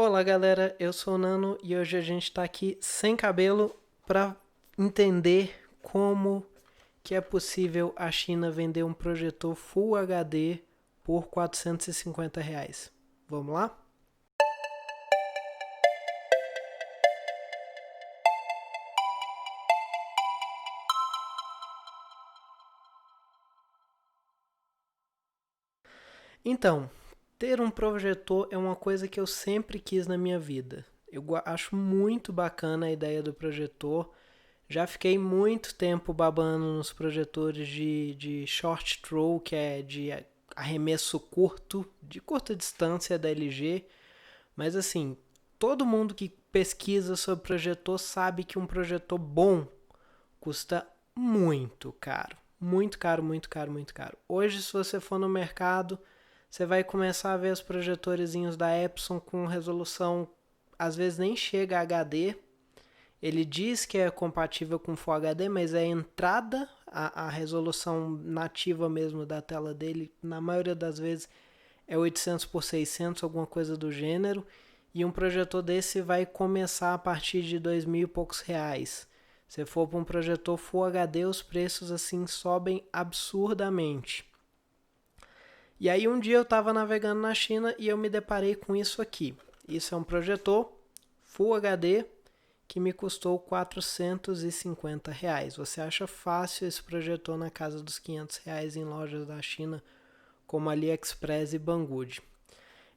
Olá galera, eu sou o Nano e hoje a gente está aqui sem cabelo para entender como que é possível a China vender um projetor Full HD por R$ 450. Vamos lá? Então, ter um projetor é uma coisa que eu sempre quis na minha vida. Eu acho muito bacana a ideia do projetor. Já fiquei muito tempo babando nos projetores de short throw, que é de arremesso curto, de curta distância da LG. Mas assim, todo mundo que pesquisa sobre projetor sabe que um projetor bom custa muito caro. Muito caro, muito caro, muito caro. Hoje, se você for no mercado, você vai começar a ver os projetorezinhos da Epson com resolução, às vezes nem chega a HD. Ele diz que é compatível com Full HD, mas a entrada, a resolução nativa mesmo da tela dele, na maioria das vezes é 800 por 600, alguma coisa do gênero. E um projetor desse vai começar a partir de 2.000 e poucos reais. Se for para um projetor Full HD, os preços assim sobem absurdamente. E aí um dia eu estava navegando na China e eu me deparei com isso aqui. Isso é um projetor Full HD que me custou R$ 450. Você acha fácil esse projetor na casa dos R$ 500 em lojas da China como AliExpress e Banggood.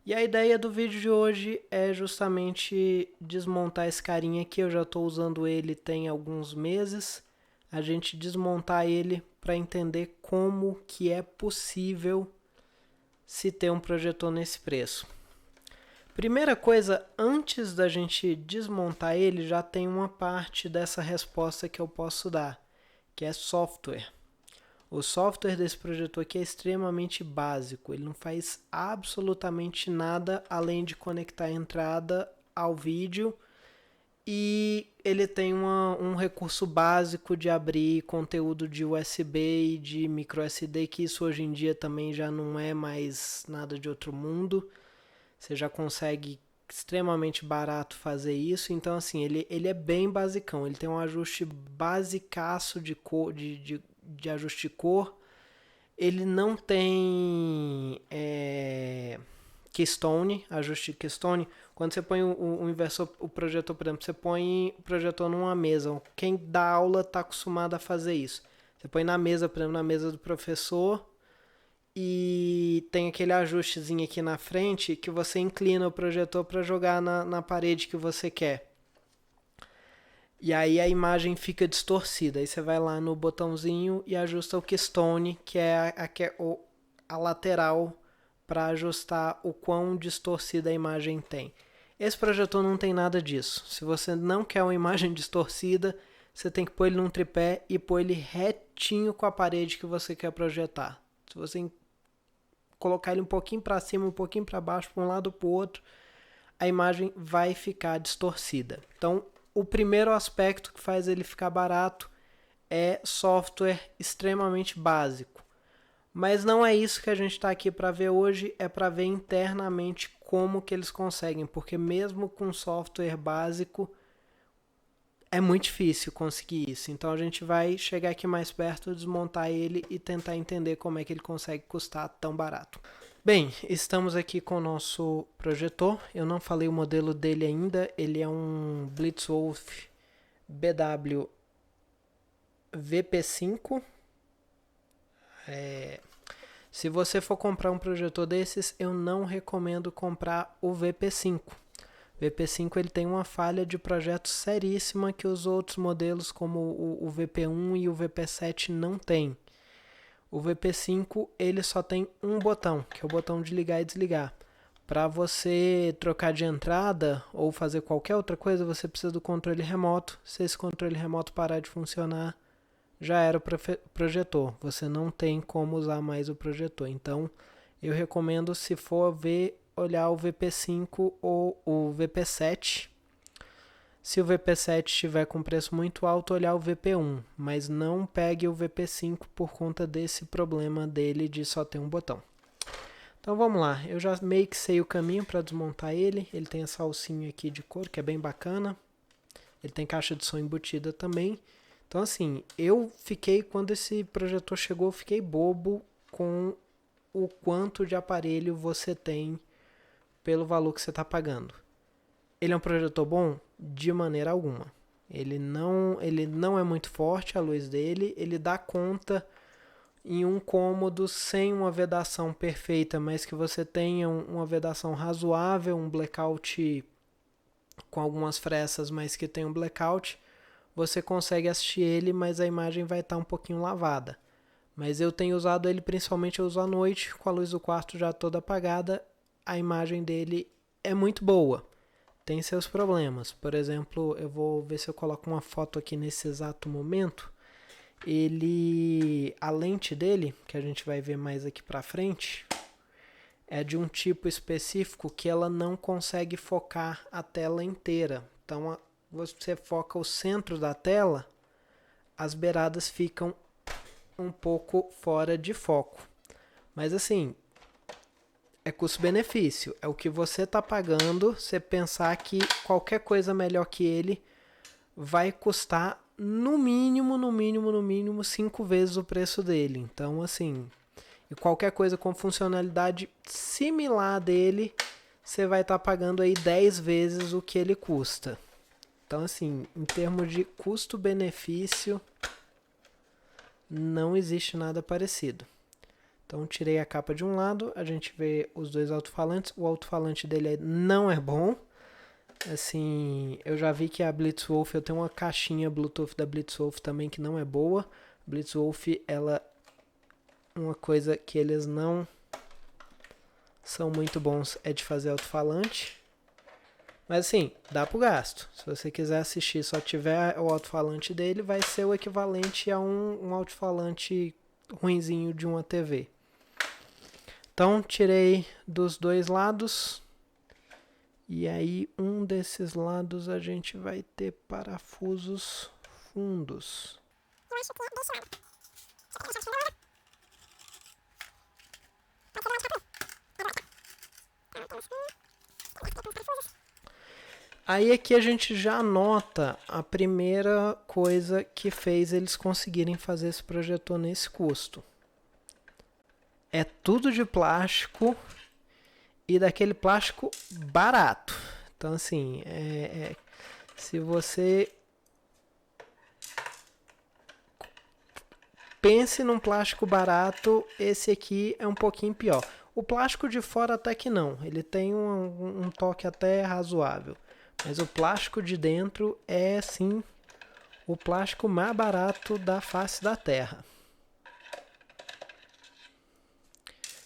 E a ideia do vídeo de hoje é justamente desmontar esse carinha aqui. Eu já estou usando ele tem alguns meses. A gente desmontar ele para entender como que é possível se ter um projetor nesse preço. Primeira coisa, antes da gente desmontar ele, já tem uma parte dessa resposta que eu posso dar, que é software. O software desse projetor aqui é extremamente básico, ele não faz absolutamente nada além de conectar a entrada ao vídeo e ele tem um recurso básico de abrir conteúdo de USB e de microSD, que isso hoje em dia também já não é mais nada de outro mundo. Você já consegue extremamente barato fazer isso. Então, assim, ele é bem basicão. Ele tem um ajuste basicaço de cor, de ajuste de cor. Ele não tem keystone, ajuste de keystone. Quando você põe o inversor, o projetor, por exemplo, você põe o projetor numa mesa. Quem dá aula está acostumado a fazer isso. Você põe na mesa, por exemplo, na mesa do professor, e tem aquele ajustezinho aqui na frente que você inclina o projetor para jogar na parede que você quer. E aí a imagem fica distorcida. Aí você vai lá no botãozinho e ajusta o keystone, que é a lateral, para ajustar o quão distorcida a imagem tem. Esse projetor não tem nada disso. Se você não quer uma imagem distorcida, você tem que pôr ele num tripé e pôr ele retinho com a parede que você quer projetar. Se você colocar ele um pouquinho para cima, um pouquinho para baixo, para um lado ou para o outro, a imagem vai ficar distorcida. Então, o primeiro aspecto que faz ele ficar barato é software extremamente básico. Mas não é isso que a gente está aqui para ver hoje, é para ver internamente como que eles conseguem, porque mesmo com software básico, é muito difícil conseguir isso. Então a gente vai chegar aqui mais perto, desmontar ele e tentar entender como é que ele consegue custar tão barato. Bem, estamos aqui com o nosso projetor. Eu não falei o modelo dele ainda. Ele é um Blitzwolf BW VP5. Se você for comprar um projetor desses, eu não recomendo comprar o VP5. O VP5 ele tem uma falha de projeto seríssima que os outros modelos, como o VP1 e o VP7, não têm. O VP5 ele só tem um botão, que é o botão de ligar e desligar. Para você trocar de entrada ou fazer qualquer outra coisa, você precisa do controle remoto. Se esse controle remoto parar de funcionar, já era o projetor. Você não tem como usar mais o projetor. Então, eu recomendo, se for ver, olhar o VP5 ou o VP7. Se o VP7 estiver com preço muito alto, olhar o VP1, mas não pegue o VP5 por conta desse problema dele de só ter um botão. Então vamos lá, eu já meio que sei o caminho para desmontar ele. Ele tem essa alcinha aqui de couro que é bem bacana. Ele tem caixa de som embutida também. Então assim, quando esse projetor chegou, eu fiquei bobo com o quanto de aparelho você tem pelo valor que você está pagando. Ele é um projetor bom? De maneira alguma. Ele não é muito forte, a luz dele. Ele dá conta em um cômodo sem uma vedação perfeita, mas que você tenha uma vedação razoável, um blackout com algumas frestas, mas que tem um blackout, você consegue assistir ele, mas a imagem vai estar um pouquinho lavada. Mas eu tenho usado ele principalmente, eu uso à noite, com a luz do quarto já toda apagada, a imagem dele é muito boa. Tem seus problemas. Por exemplo, eu vou ver se eu coloco uma foto aqui nesse exato momento. A lente dele, que a gente vai ver mais aqui pra frente, é de um tipo específico que ela não consegue focar a tela inteira. Então, você foca o centro da tela, as beiradas ficam um pouco fora de foco. Mas assim, é custo-benefício. É o que você está pagando. Você pensar que qualquer coisa melhor que ele vai custar no mínimo 5 vezes o preço dele. Então, assim, e qualquer coisa com funcionalidade similar dele, você vai estar pagando aí 10 vezes o que ele custa. Então, assim, em termos de custo-benefício, não existe nada parecido. Então, tirei a capa de um lado, a gente vê os dois alto-falantes. O alto-falante dele não é bom. Assim, eu já vi que a Blitzwolf, eu tenho uma caixinha Bluetooth da Blitzwolf também que não é boa. Blitzwolf, uma coisa que eles não são muito bons é de fazer alto-falante. Mas assim, dá pro gasto. Se você quiser assistir só tiver o alto-falante dele, vai ser o equivalente a um alto-falante ruinzinho de uma TV. Então, tirei dos dois lados. E aí, um desses lados a gente vai ter parafusos fundos. Eu acho que é desse lado. Aí aqui a gente já nota a primeira coisa que fez eles conseguirem fazer esse projetor nesse custo. É tudo de plástico e daquele plástico barato. Então assim, se você pense num plástico barato, esse aqui é um pouquinho pior. O plástico de fora até que não, ele tem um toque até razoável. Mas o plástico de dentro é sim o plástico mais barato da face da Terra.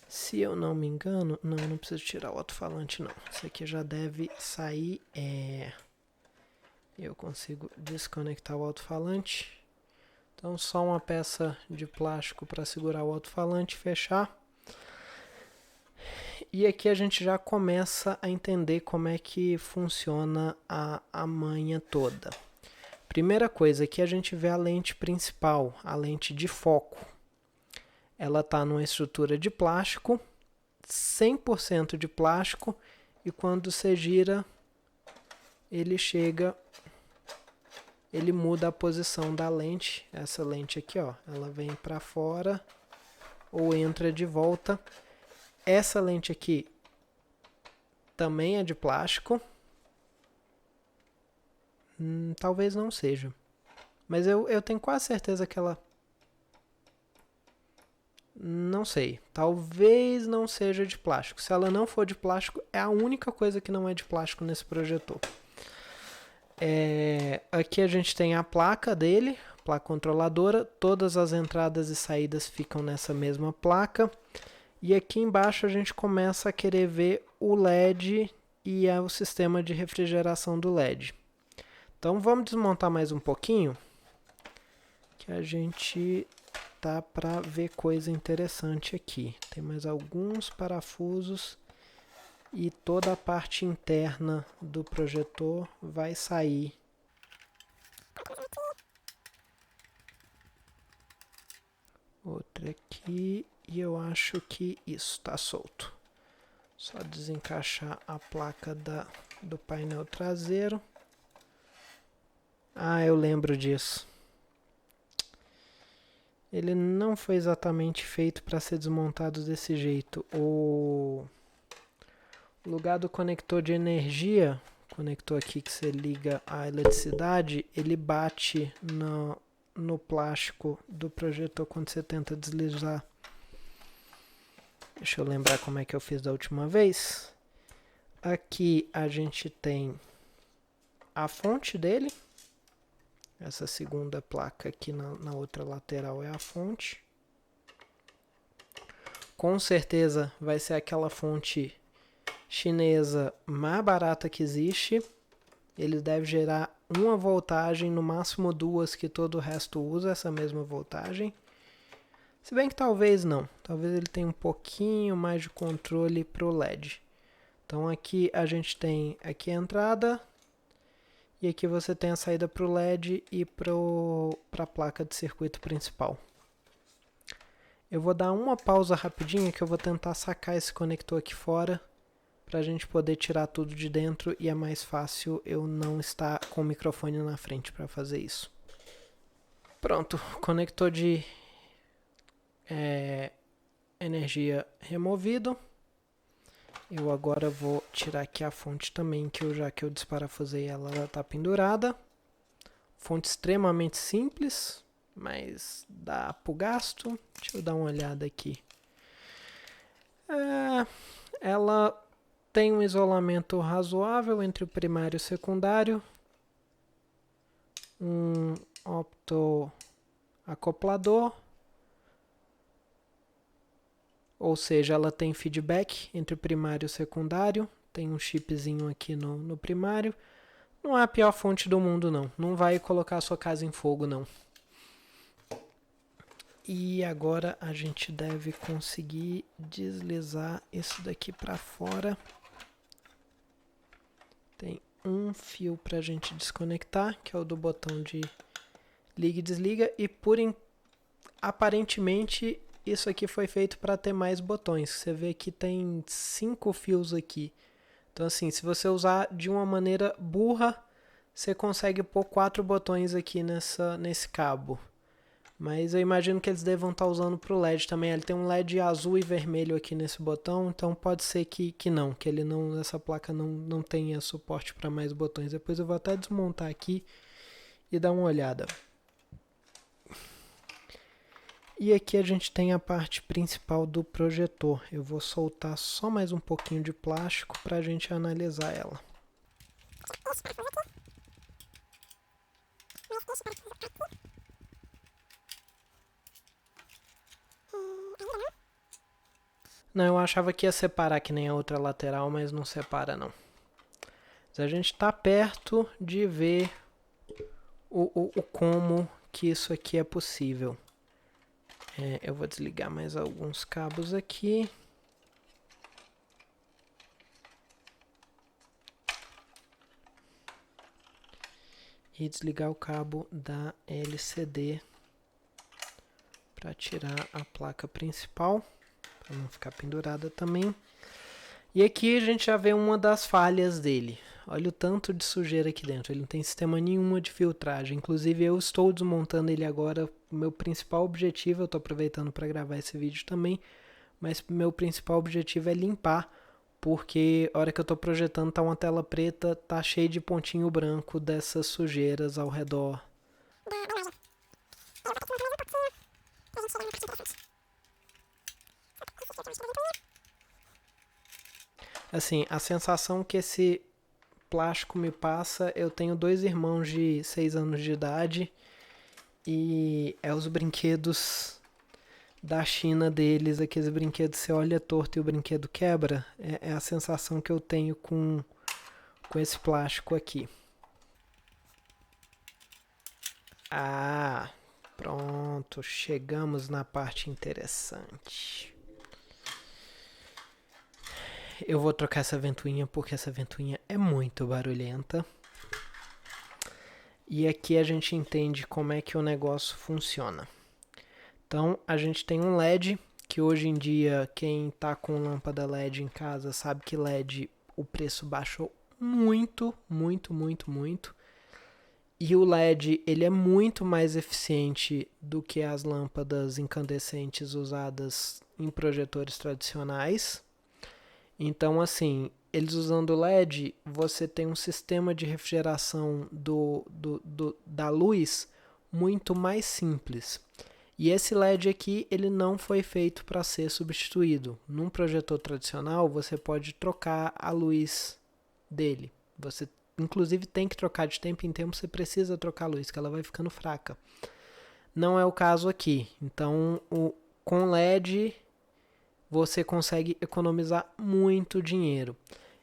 Se eu não me engano, não preciso tirar o alto-falante não. Isso aqui já deve sair. Eu consigo desconectar o alto-falante. Então só uma peça de plástico para segurar o alto-falante e fechar. E aqui a gente já começa a entender como é que funciona a manha toda. Primeira coisa, aqui a gente vê a lente principal, a lente de foco. Ela está numa estrutura de plástico, 100% de plástico, e quando você gira, ele muda a posição da lente. Essa lente aqui, ó, ela vem para fora ou entra de volta. Essa lente aqui também é de plástico. Talvez não seja. Mas eu tenho quase certeza que ela... Não sei. Talvez não seja de plástico. Se ela não for de plástico, é a única coisa que não é de plástico nesse projetor. Aqui a gente tem a placa dele, placa controladora. Todas as entradas e saídas ficam nessa mesma placa. E aqui embaixo a gente começa a querer ver o LED e o sistema de refrigeração do LED. Então vamos desmontar mais um pouquinho, que a gente tá para ver coisa interessante aqui. Tem mais alguns parafusos e toda a parte interna do projetor vai sair. Outra aqui, e eu acho que isso está solto. Só desencaixar a placa do painel traseiro. Ah, eu lembro disso. Ele não foi exatamente feito para ser desmontado desse jeito. O lugar do conector de energia, conector aqui que você liga a eletricidade, ele bate no plástico do projetor quando você tenta deslizar. Deixa eu lembrar como é que eu fiz da última vez. Aqui a gente tem a fonte dele. Essa segunda placa aqui na outra lateral é a fonte. Com certeza vai ser aquela fonte chinesa mais barata que existe. Ele deve gerar uma voltagem, no máximo duas, que todo o resto usa essa mesma voltagem. Se bem que talvez não. Talvez ele tenha um pouquinho mais de controle para o LED. Então aqui a gente tem aqui a entrada. E aqui você tem a saída para o LED e para a placa de circuito principal. Eu vou dar uma pausa rapidinha que eu vou tentar sacar esse conector aqui fora para a gente poder tirar tudo de dentro e é mais fácil eu não estar com o microfone na frente para fazer isso. Pronto, conector de energia removido. Eu agora vou tirar aqui a fonte também, que eu desparafusei ela está pendurada. Fonte extremamente simples, mas dá pro gasto. Deixa eu dar uma olhada aqui. Ela tem um isolamento razoável entre o primário e o secundário. Um optoacoplador. Ou seja, ela tem feedback entre o primário e o secundário. Tem um chipzinho aqui no primário. Não é a pior fonte do mundo, não. Não vai colocar a sua casa em fogo, não. E agora a gente deve conseguir deslizar isso daqui para fora. Tem um fio para a gente desconectar, que é o do botão de liga e desliga. E aparentemente isso aqui foi feito para ter mais botões. Você vê que tem 5 fios aqui. Então assim, se você usar de uma maneira burra, você consegue pôr 4 botões aqui nesse cabo. Mas eu imagino que eles devam estar usando para o LED também. Ele tem um LED azul e vermelho aqui nesse botão, então pode ser que essa placa não tenha suporte para mais botões. Depois eu vou até desmontar aqui e dar uma olhada. E aqui a gente tem a parte principal do projetor. Eu vou soltar só mais um pouquinho de plástico para a gente analisar ela. Não, eu achava que ia separar que nem a outra lateral, mas não separa não. Mas a gente está perto de ver o como que isso aqui é possível. Eu vou desligar mais alguns cabos aqui. E desligar o cabo da LCD para tirar a placa principal, para não ficar pendurada também. E aqui a gente já vê uma das falhas dele. Olha o tanto de sujeira aqui dentro. Ele não tem sistema nenhuma de filtragem. Inclusive eu estou desmontando ele agora. O meu principal objetivo, eu estou aproveitando para gravar esse vídeo também, mas meu principal objetivo é limpar, porque a hora que eu estou projetando tá uma tela preta, tá cheio de pontinho branco dessas sujeiras ao redor. Assim, a sensação que esse plástico me passa, eu tenho 2 irmãos de 6 anos de idade e é os brinquedos da China deles, aqueles brinquedos você olha torto e o brinquedo quebra. É a sensação que eu tenho com esse plástico aqui. Ah, pronto, chegamos na parte interessante. Eu vou trocar essa ventoinha porque essa ventoinha é muito barulhenta. E aqui a gente entende como é que o negócio funciona. Então a gente tem um LED que hoje em dia quem tá com lâmpada LED em casa sabe que LED o preço baixou muito, muito, muito, muito. E o LED ele é muito mais eficiente do que as lâmpadas incandescentes usadas em projetores tradicionais. Então, assim, eles usando LED, você tem um sistema de refrigeração da luz muito mais simples. E esse LED aqui, ele não foi feito para ser substituído. Num projetor tradicional, você pode trocar a luz dele. Você, inclusive, tem que trocar de tempo em tempo, você precisa trocar a luz, que ela vai ficando fraca. Não é o caso aqui. Então, com LED, você consegue economizar muito dinheiro.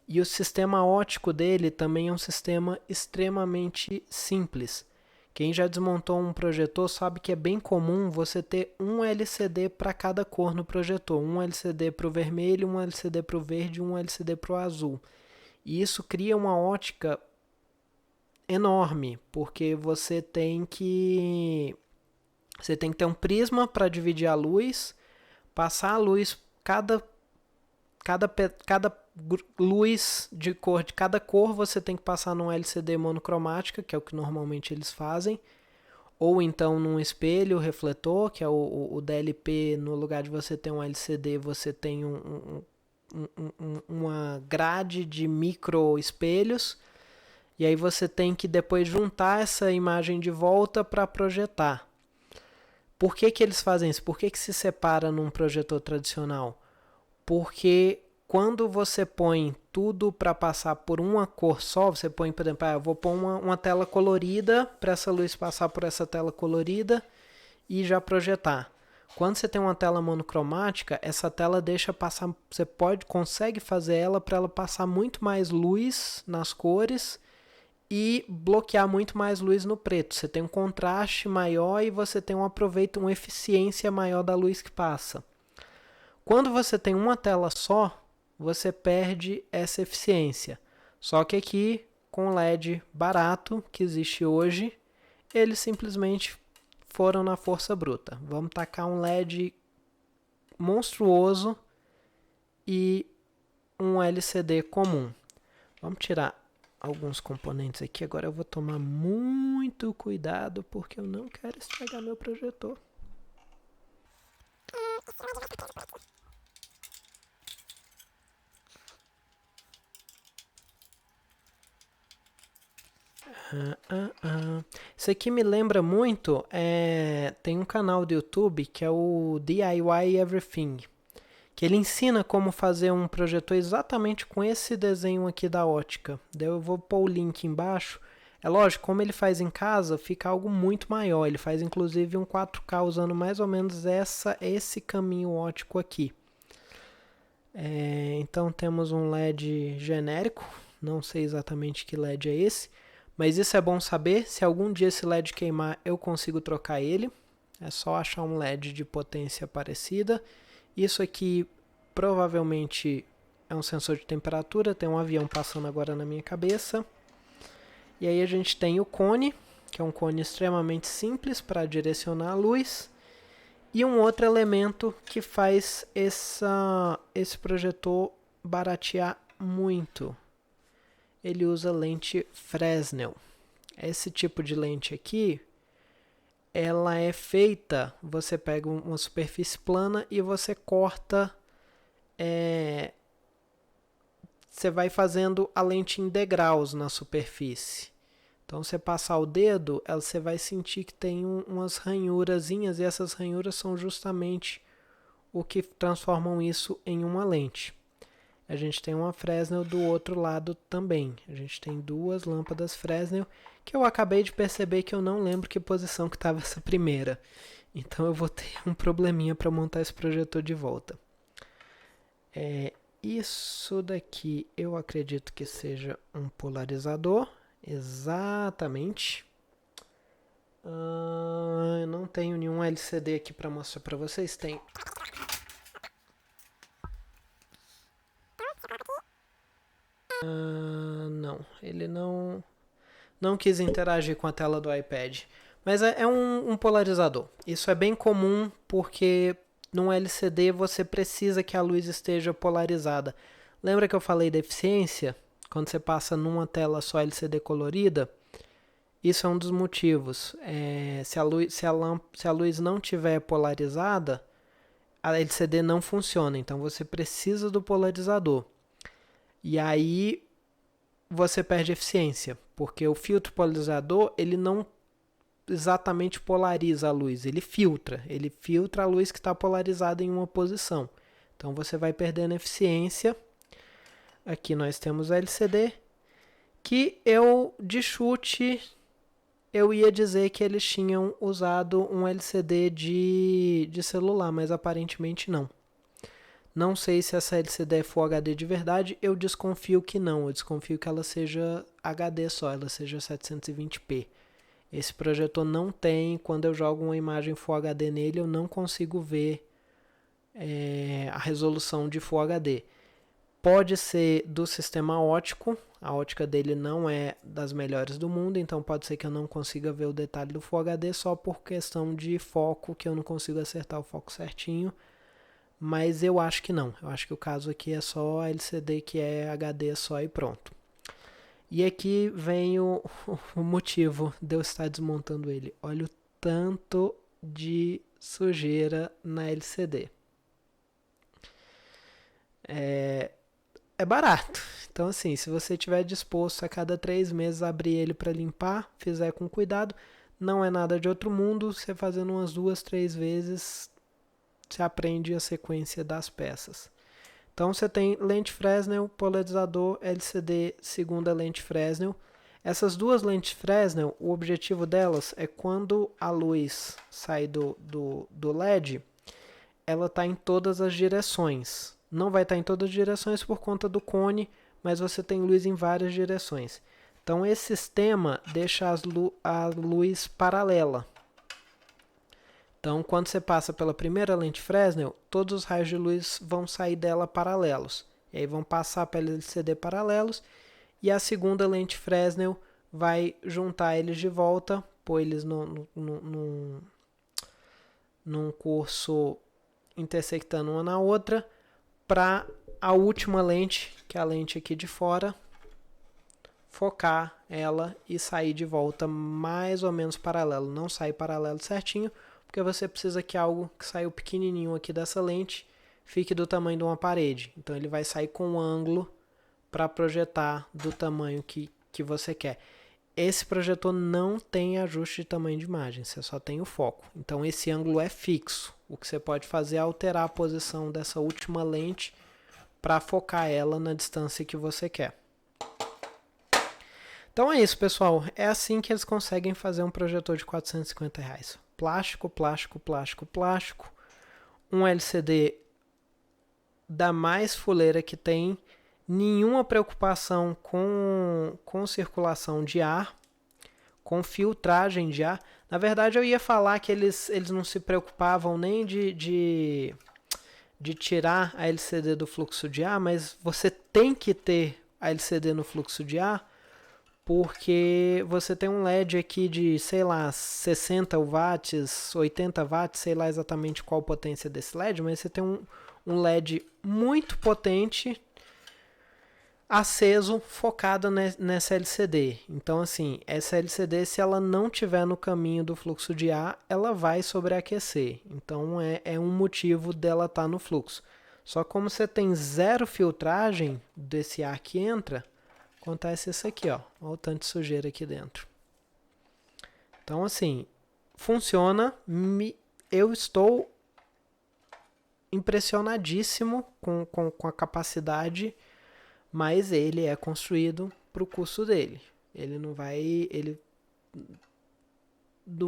E o sistema óptico dele também é um sistema extremamente simples. Quem já desmontou um projetor sabe que é bem comum você ter um LCD para cada cor no projetor. Um LCD para o vermelho, um LCD para o verde e um LCD para o azul. E isso cria uma ótica enorme, porque você tem que ter um prisma para dividir a luz, passar a luz, cada luz de cada cor você tem que passar num LCD monocromática, que é o que normalmente eles fazem, ou então num espelho refletor, que é o DLP. No lugar de você ter um LCD, você tem uma grade de micro espelhos, e aí você tem que depois juntar essa imagem de volta para projetar. Por que eles fazem isso? Por que se separa num projetor tradicional? Porque quando você põe tudo para passar por uma cor só, você põe, por exemplo, eu vou pôr uma tela colorida para essa luz passar por essa tela colorida e já projetar. Quando você tem uma tela monocromática, essa tela deixa passar, você consegue fazer ela para ela passar muito mais luz nas cores e bloquear muito mais luz no preto. Você tem um contraste maior e você tem uma eficiência maior da luz que passa. Quando você tem uma tela só, você perde essa eficiência. Só que aqui, com o LED barato que existe hoje, eles simplesmente foram na força bruta. Vamos tacar um LED monstruoso e um LCD comum. Vamos tirar alguns componentes aqui. Agora eu vou tomar muito cuidado porque eu não quero estragar meu projetor. Isso aqui me lembra muito, tem um canal do YouTube que é o DIY Everything, que ele ensina como fazer um projetor exatamente com esse desenho aqui da ótica. Daí eu vou pôr o link embaixo. É lógico, como ele faz em casa, fica algo muito maior. Ele faz inclusive um 4K usando mais ou menos esse caminho óptico aqui. Então temos um LED genérico, não sei exatamente que LED é esse, mas isso é bom saber. Se algum dia esse LED queimar, eu consigo trocar ele. É só achar um LED de potência parecida. Isso aqui provavelmente é um sensor de temperatura. Tem um avião passando agora na minha cabeça. E aí a gente tem o cone, que é um cone extremamente simples para direcionar a luz. E um outro elemento que faz esse projetor baratear muito. Ele usa lente Fresnel. Esse tipo de lente aqui, ela é feita, você pega uma superfície plana e você corta, você vai fazendo a lente em degraus na superfície. Então, você passar o dedo, você vai sentir que tem umas ranhurazinhas, e essas ranhuras são justamente o que transformam isso em uma lente. A gente tem uma Fresnel do outro lado também. A gente tem duas lâmpadas Fresnel, que eu acabei de perceber que eu não lembro que posição que estava essa primeira. Então eu vou ter um probleminha para montar esse projetor de volta. Isso daqui eu acredito que seja um polarizador. Exatamente. Eu não tenho nenhum LCD aqui para mostrar para vocês. Tem. Não, ele não quis interagir com a tela do iPad. Mas é um polarizador. Isso é bem comum porque num LCD você precisa que a luz esteja polarizada. Lembra que eu falei da eficiência? Quando você passa numa tela só LCD colorida, isso é um dos motivos. Se a luz não tiver polarizada, a LCD não funciona. Então você precisa do polarizador. E aí você perde eficiência, porque o filtro polarizador ele não exatamente polariza a luz, ele filtra a luz que está polarizada em uma posição. Então você vai perdendo eficiência. Aqui nós temos o LCD, que de chute, eu ia dizer que eles tinham usado um LCD de celular, mas aparentemente não. Não sei se essa LCD é Full HD de verdade, eu desconfio que não. Eu desconfio que ela seja HD só, ela seja 720p. Esse projetor não tem, quando eu jogo uma imagem Full HD nele, eu não consigo ver a resolução de Full HD. Pode ser do sistema óptico, a ótica dele não é das melhores do mundo, então pode ser que eu não consiga ver o detalhe do Full HD só por questão de foco, que eu não consigo acertar o foco certinho. Mas eu acho que não. Eu acho que o caso aqui é só a LCD que é HD só e pronto. E aqui vem o motivo de eu estar desmontando ele. Olha o tanto de sujeira na LCD. É barato. Então, assim, se você estiver disposto a cada 3 meses abrir ele para limpar, fizer com cuidado, não é nada de outro mundo. Você fazendo umas 2, 3 vezes, você aprende a sequência das peças. Então, você tem lente Fresnel, polarizador, LCD, segunda lente Fresnel. Essas duas lentes Fresnel, o objetivo delas é quando a luz sai do LED, ela está em todas as direções. Não vai estar em todas as direções por conta do cone, mas você tem luz em várias direções. Então esse sistema deixa a luz paralela. Então quando você passa pela primeira lente Fresnel, todos os raios de luz vão sair dela paralelos. E aí vão passar pela LCD paralelos. E a segunda lente Fresnel vai juntar eles de volta, pôr eles num curso intersectando uma na outra, para a última lente, que é a lente aqui de fora, focar ela e sair de volta mais ou menos paralelo. Não sair paralelo certinho, porque você precisa que algo que saiu pequenininho aqui dessa lente fique do tamanho de uma parede. Então ele vai sair com um ângulo para projetar do tamanho que você quer. Esse projetor não tem ajuste de tamanho de imagem, você só tem o foco. Então esse ângulo é fixo. O que você pode fazer é alterar a posição dessa última lente para focar ela na distância que você quer. Então é isso, pessoal. É assim que eles conseguem fazer um projetor de R$450. Plástico, plástico, plástico, plástico. Um LCD da mais fuleira que tem. Nenhuma preocupação com circulação de ar, com filtragem de ar. Na verdade, eu ia falar que eles não se preocupavam nem de tirar a LCD do fluxo de ar, mas você tem que ter a LCD no fluxo de ar, porque você tem um LED aqui de, sei lá, 60 watts, 80 watts, sei lá exatamente qual a potência desse LED, mas você tem um LED muito potente aceso, focado nessa LCD. Então, assim, essa LCD, se ela não tiver no caminho do fluxo de ar, ela vai sobreaquecer. Então, é um motivo dela estar no fluxo. Só como você tem zero filtragem desse ar que entra, acontece isso aqui, ó. Olha o tanto de sujeira aqui dentro. Então, assim, funciona. Eu estou impressionadíssimo com a capacidade, mas ele é construído para o custo dele. Ele não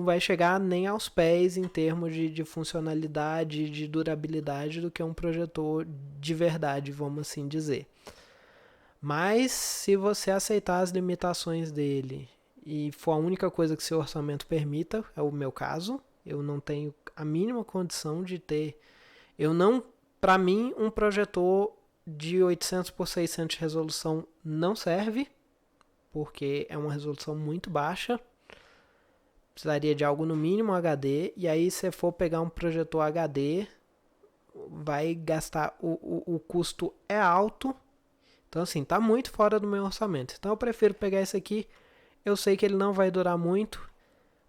vai chegar nem aos pés em termos de funcionalidade, de durabilidade do que um projetor de verdade, vamos assim dizer. Mas se você aceitar as limitações dele e for a única coisa que seu orçamento permita, é o meu caso, eu não tenho a mínima condição de ter. Para mim, um projetor de 800 por 600 de resolução não serve, porque é uma resolução muito baixa. Precisaria de algo no mínimo HD, e aí se for pegar um projetor HD, vai gastar, o custo é alto. Então assim, tá muito fora do meu orçamento. Então eu prefiro pegar esse aqui. Eu sei que ele não vai durar muito,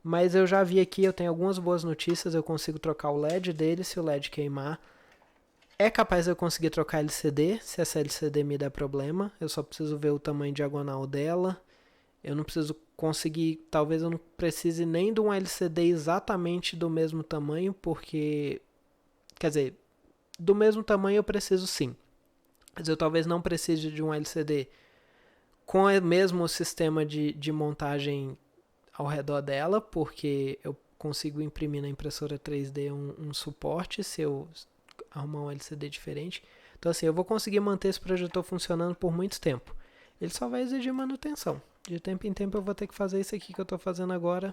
mas eu já vi aqui, eu tenho algumas boas notícias. Eu consigo trocar o LED dele se o LED queimar. É capaz de eu conseguir trocar LCD, se essa LCD me der problema. Eu só preciso ver o tamanho diagonal dela. Eu não preciso conseguir, talvez eu não precise nem de um LCD exatamente do mesmo tamanho, porque, quer dizer, do mesmo tamanho eu preciso sim. Mas eu talvez não precise de um LCD com o mesmo sistema de montagem ao redor dela, porque eu consigo imprimir na impressora 3D um suporte se eu arrumar um LCD diferente. Então assim, eu vou conseguir manter esse projetor funcionando por muito tempo. Ele só vai exigir manutenção. De tempo em tempo eu vou ter que fazer isso aqui que eu estou fazendo agora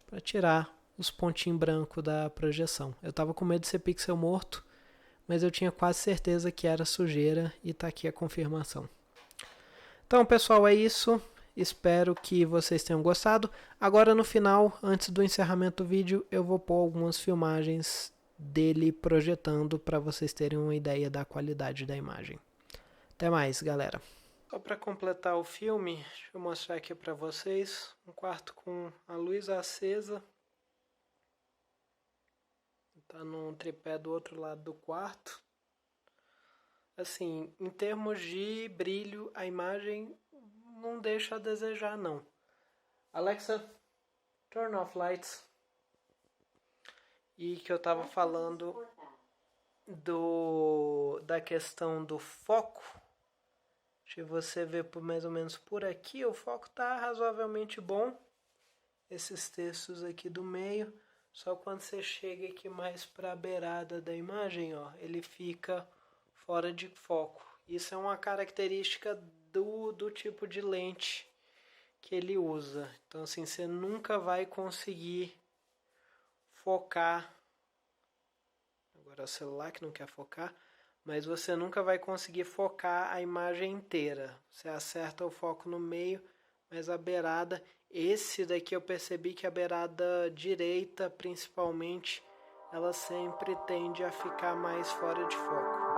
para tirar os pontinhos brancos da projeção. Eu estava com medo de ser pixel morto, mas eu tinha quase certeza que era sujeira e está aqui a confirmação. Então, pessoal, é isso. Espero que vocês tenham gostado. Agora, no final, antes do encerramento do vídeo, eu vou pôr algumas filmagens dele projetando para vocês terem uma ideia da qualidade da imagem. Até mais, galera. Só para completar o filme, deixa eu mostrar aqui para vocês. Um quarto com a luz acesa. Tá num tripé do outro lado do quarto. Assim, em termos de brilho, a imagem não deixa a desejar, não. Alexa, turn off lights. E que eu tava falando da questão do foco. Se você ver por mais ou menos por aqui, o foco tá razoavelmente bom. Esses textos aqui do meio. Só quando você chega aqui mais para a beirada da imagem, ó, ele fica fora de foco. Isso é uma característica do tipo de lente que ele usa. Então assim, você nunca vai conseguir focar. Agora é o celular que não quer focar. Mas você nunca vai conseguir focar a imagem inteira. Você acerta o foco no meio, mas a beirada... Esse daqui eu percebi que a beirada direita, principalmente, ela sempre tende a ficar mais fora de foco.